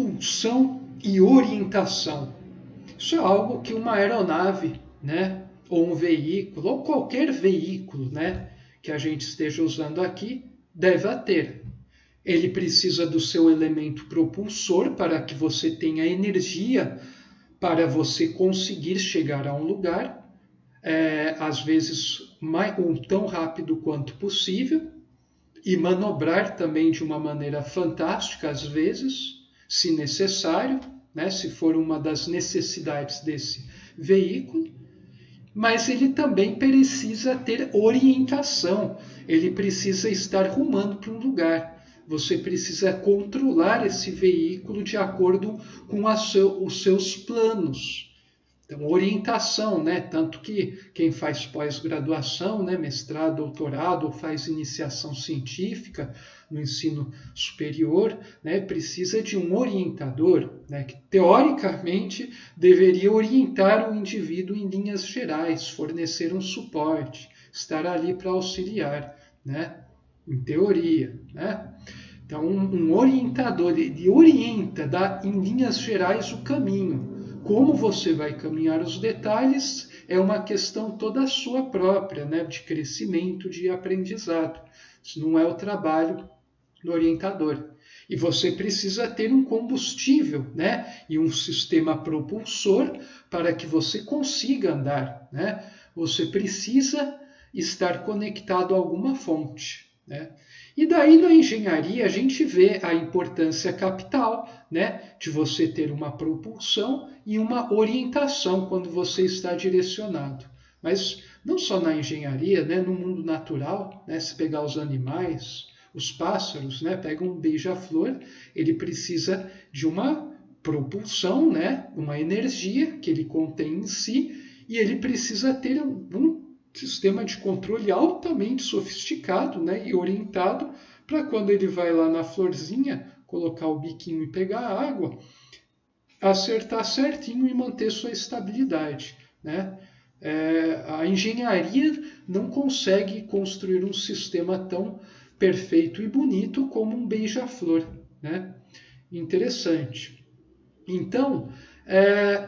propulsão e orientação. Isso é algo que uma aeronave, né, ou um veículo, ou qualquer veículo, né, que a gente esteja usando aqui, deve ter. Ele precisa do seu elemento propulsor para que você tenha energia para você conseguir chegar a um lugar, às vezes tão rápido quanto possível, e manobrar também de uma maneira fantástica, às vezes, se necessário, né, se for uma das necessidades desse veículo, mas ele também precisa ter orientação, ele precisa estar rumando para um lugar. Você precisa controlar esse veículo de acordo com os seus planos. Então, orientação, né? Tanto que quem faz pós-graduação, né, mestrado, doutorado, ou faz iniciação científica no ensino superior, né, precisa de um orientador, né, que teoricamente deveria orientar o indivíduo em linhas gerais, fornecer um suporte, estar ali para auxiliar, né, em teoria, né? Então, um orientador, ele orienta, dá em linhas gerais o caminho. Como você vai caminhar os detalhes é uma questão toda sua própria, né, de crescimento, de aprendizado. Isso não é o trabalho do orientador. E você precisa ter um combustível, né, e um sistema propulsor para que você consiga andar, né? Você precisa estar conectado a alguma fonte, né? E daí na engenharia a gente vê a importância capital, né, de você ter uma propulsão e uma orientação quando você está direcionado. Mas não só na engenharia, né, no mundo natural, né, se pegar os animais, os pássaros, né, pega um beija-flor, ele precisa de uma propulsão, né, uma energia que ele contém em si, e ele precisa ter um sistema de controle altamente sofisticado, né, e orientado para quando ele vai lá na florzinha, colocar o biquinho e pegar a água, acertar certinho e manter sua estabilidade, né? A engenharia não consegue construir um sistema tão perfeito e bonito como um beija-flor, né? Interessante. Então,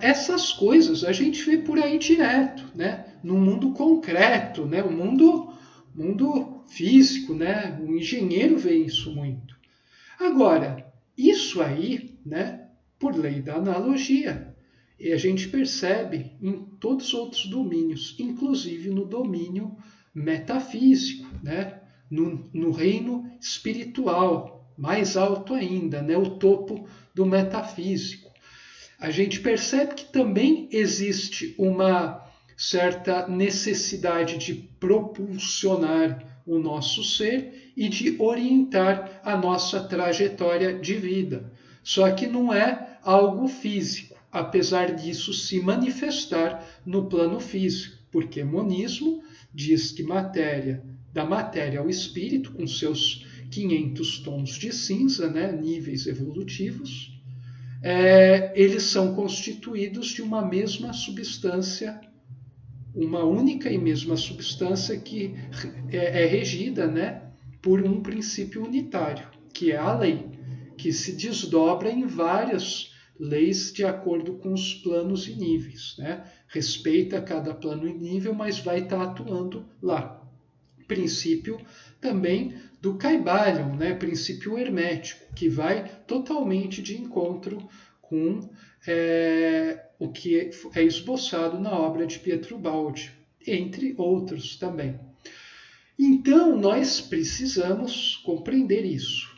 essas coisas a gente vê por aí direto, né? No mundo concreto, né? O mundo físico, né? O engenheiro vê isso muito. Agora, isso aí, né? Por lei da analogia, e a gente percebe em todos os outros domínios, inclusive no domínio metafísico, né? No reino espiritual, mais alto ainda, né? O topo do metafísico. A gente percebe que também existe uma certa necessidade de propulsionar o nosso ser e de orientar a nossa trajetória de vida. Só que não é algo físico, apesar disso se manifestar no plano físico, porque monismo diz que da matéria ao espírito, com seus 500 tons de cinza, né, níveis evolutivos, eles são constituídos de uma mesma substância, uma única e mesma substância que é regida, né, por um princípio unitário, que é a lei, que se desdobra em várias leis de acordo com os planos e níveis, né? Respeita cada plano e nível, mas vai estar atuando lá. Princípio também do Kybalion, né? Princípio hermético, que vai totalmente de encontro com o que é esboçado na obra de Pietro Baldi, entre outros também. Então, nós precisamos compreender isso.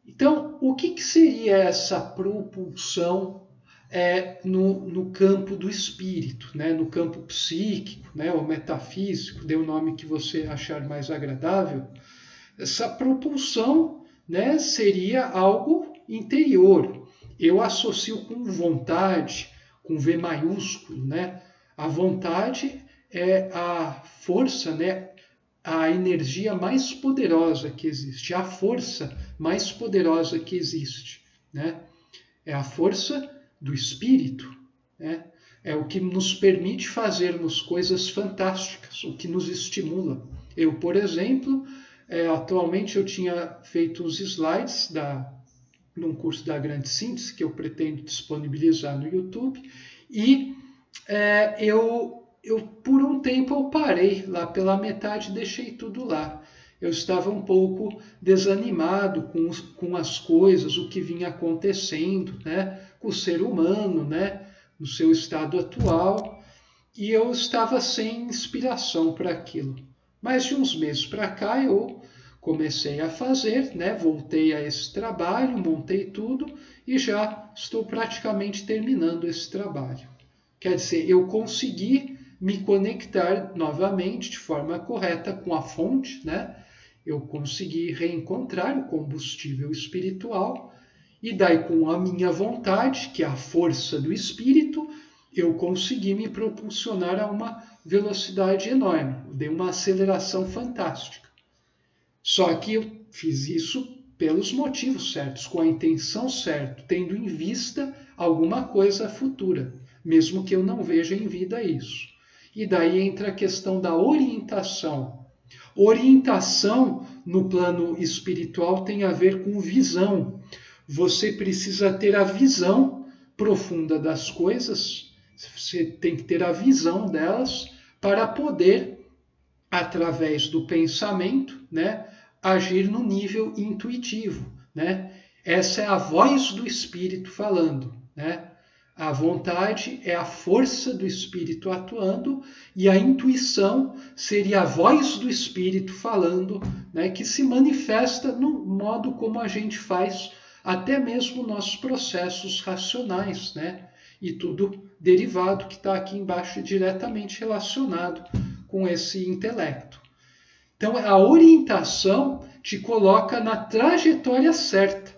Então, o que seria essa propulsão no campo do espírito, né? No campo psíquico, né? Ou metafísico, dê o nome que você achar mais agradável. Essa propulsão, né, seria algo interior. Eu associo com vontade, com V maiúsculo, né? A vontade é a força, né? A energia mais poderosa que existe, a força mais poderosa que existe, né? É a força do espírito, né? É o que nos permite fazermos coisas fantásticas, o que nos estimula. Eu, por exemplo, atualmente eu tinha feito os slides num curso da Grande Síntese que eu pretendo disponibilizar no YouTube. E eu por um tempo eu parei lá pela metade e deixei tudo lá. Eu estava um pouco desanimado com as coisas, o que vinha acontecendo, né, com o ser humano, né, no seu estado atual, e eu estava sem inspiração para aquilo. Mas de uns meses para cá eu comecei a fazer, né, voltei a esse trabalho, montei tudo e já estou praticamente terminando esse trabalho. Quer dizer, eu consegui me conectar novamente de forma correta com a fonte, né? Eu consegui reencontrar o combustível espiritual e daí com a minha vontade, que é a força do espírito, eu consegui me propulsionar a uma velocidade enorme, dei uma aceleração fantástica. Só que eu fiz isso pelos motivos certos, com a intenção certa, tendo em vista alguma coisa futura, mesmo que eu não veja em vida isso. E daí entra a questão da orientação. Orientação no plano espiritual tem a ver com visão. Você precisa ter a visão profunda das coisas, você tem que ter a visão delas para poder, através do pensamento, né, agir no nível intuitivo, né? Essa é a voz do espírito falando, né? A vontade é a força do espírito atuando e a intuição seria a voz do espírito falando, né, que se manifesta no modo como a gente faz até mesmo nossos processos racionais, né? E tudo derivado que está aqui embaixo diretamente relacionado com esse intelecto. Então, a orientação te coloca na trajetória certa.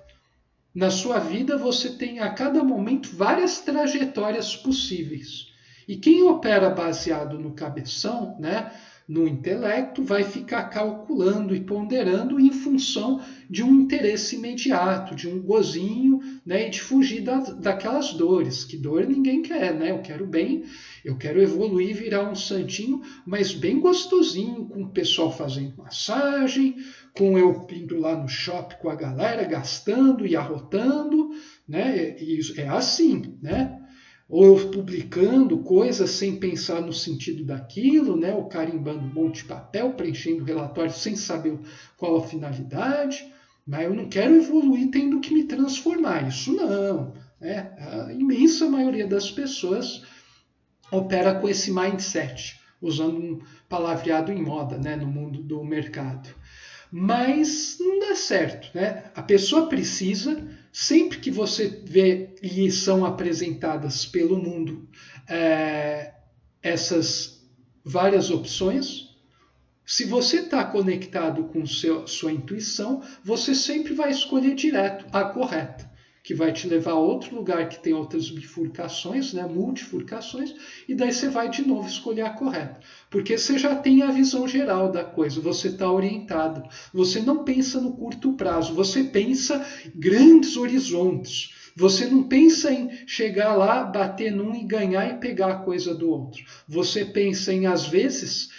Na sua vida, você tem a cada momento várias trajetórias possíveis. E quem opera baseado no cabeção, né, no intelecto, vai ficar calculando e ponderando em função de um interesse imediato, de um gozinho, né, e de fugir daquelas dores. Que dor ninguém quer, né? Eu quero bem, eu quero evoluir, virar um santinho, mas bem gostosinho, com o pessoal fazendo massagem, com eu indo lá no shopping com a galera, gastando e arrotando, né? E é assim, né? Ou eu publicando coisas sem pensar no sentido daquilo, né? Ou carimbando um monte de papel, preenchendo relatório sem saber qual a finalidade. Mas eu não quero evoluir tendo que me transformar. Isso não, né? A imensa maioria das pessoas opera com esse mindset, usando um palavreado em moda, né? No mundo do mercado. Mas não dá certo, né? A pessoa precisa, sempre que você vê e são apresentadas pelo mundo essas várias opções, se você está conectado com sua intuição, você sempre vai escolher direto a correta, que vai te levar a outro lugar que tem outras bifurcações, né, multifurcações, e daí você vai de novo escolher a correta. Porque você já tem a visão geral da coisa, você está orientado. Você não pensa no curto prazo, você pensa em grandes horizontes. Você não pensa em chegar lá, bater num e ganhar e pegar a coisa do outro. Você pensa em, às vezes,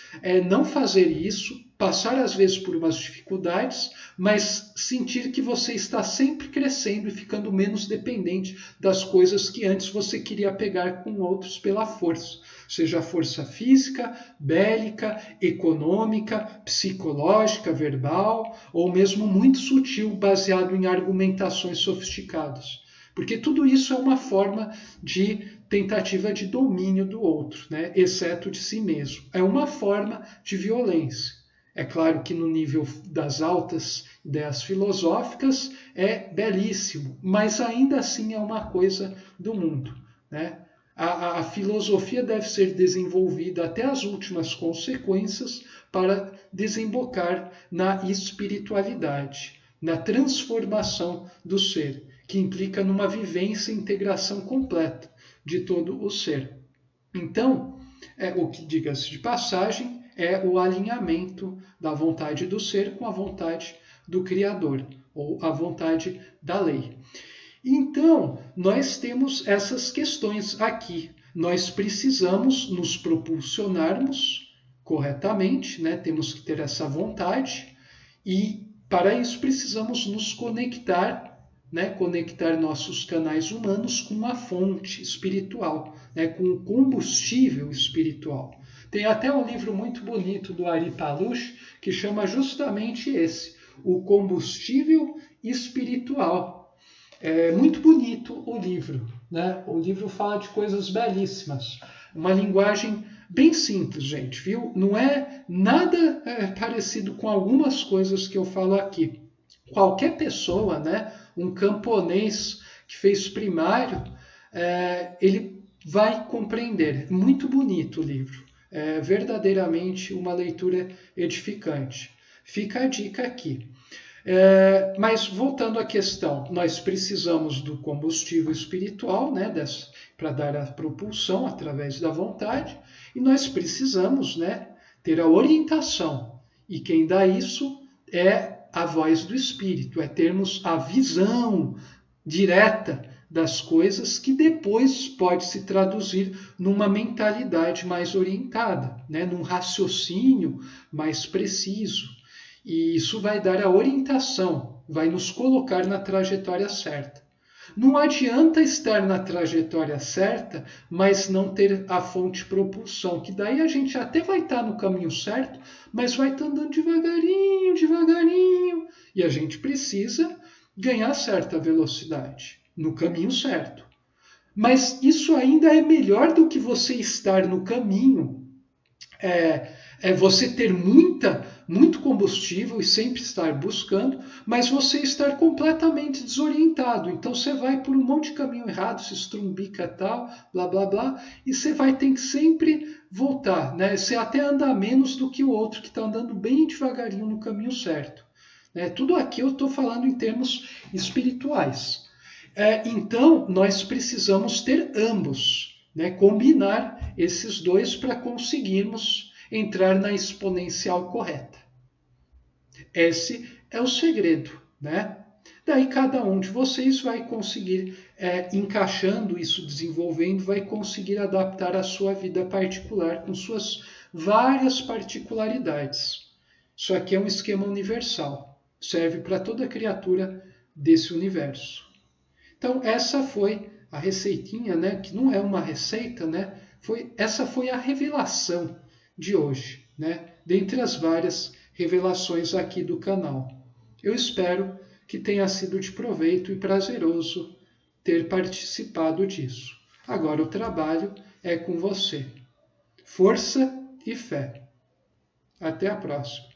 não fazer isso, passar às vezes por umas dificuldades, mas sentir que você está sempre crescendo e ficando menos dependente das coisas que antes você queria pegar com outros pela força. Seja força física, bélica, econômica, psicológica, verbal, ou mesmo muito sutil, baseado em argumentações sofisticadas. Porque tudo isso é uma forma de tentativa de domínio do outro, né? Exceto de si mesmo. É uma forma de violência. É claro que no nível das altas ideias filosóficas é belíssimo, mas ainda assim é uma coisa do mundo, né? A filosofia deve ser desenvolvida até as últimas consequências para desembocar na espiritualidade, na transformação do ser, que implica numa vivência e integração completa de todo o ser. Então, o que, diga-se de passagem, é o alinhamento da vontade do ser com a vontade do Criador, ou a vontade da lei. Então, nós temos essas questões aqui. Nós precisamos nos propulsionarmos corretamente, né? Temos que ter essa vontade e, para isso, precisamos nos conectar né, conectar nossos canais humanos com a fonte espiritual, né, com o combustível espiritual. Tem até um livro muito bonito do Ari Paluch que chama justamente esse, o combustível espiritual. É muito bonito o livro, né? O livro fala de coisas belíssimas, uma linguagem bem simples, gente, viu? Não é nada parecido com algumas coisas que eu falo aqui. Qualquer pessoa, né, um camponês que fez primário, ele vai compreender. Muito bonito o livro. É verdadeiramente uma leitura edificante. Fica a dica aqui. Mas voltando à questão, nós precisamos do combustível espiritual, né, para dar a propulsão através da vontade, e nós precisamos, né, ter a orientação. E quem dá isso é a voz do Espírito, é termos a visão direta das coisas que depois pode se traduzir numa mentalidade mais orientada, né, num raciocínio mais preciso. E isso vai dar a orientação, vai nos colocar na trajetória certa. Não adianta estar na trajetória certa, mas não ter a fonte de propulsão, que daí a gente até vai estar no caminho certo, mas vai estar andando devagarinho, devagarinho, e a gente precisa ganhar certa velocidade no caminho certo. Mas isso ainda é melhor do que você estar no caminho, você ter muito combustível e sempre estar buscando, mas você estar completamente desorientado. Então você vai por um monte de caminho errado, se estrumbica tal, blá blá blá, e você vai ter que sempre voltar, né? Você até anda menos do que o outro que está andando bem devagarinho no caminho certo. Tudo aqui eu estou falando em termos espirituais. Então nós precisamos ter ambos, né? Combinar esses dois para conseguirmos entrar na exponencial correta. Esse é o segredo, né? Daí cada um de vocês vai conseguir, encaixando isso, desenvolvendo, vai conseguir adaptar a sua vida particular com suas várias particularidades. Isso aqui é um esquema universal, serve para toda criatura desse universo. Então essa foi a receitinha, né? Que não é uma receita, né? Essa foi a revelação de hoje, né? Dentre as várias revelações aqui do canal. Eu espero que tenha sido de proveito e prazeroso ter participado disso. Agora o trabalho é com você. Força e fé. Até a próxima.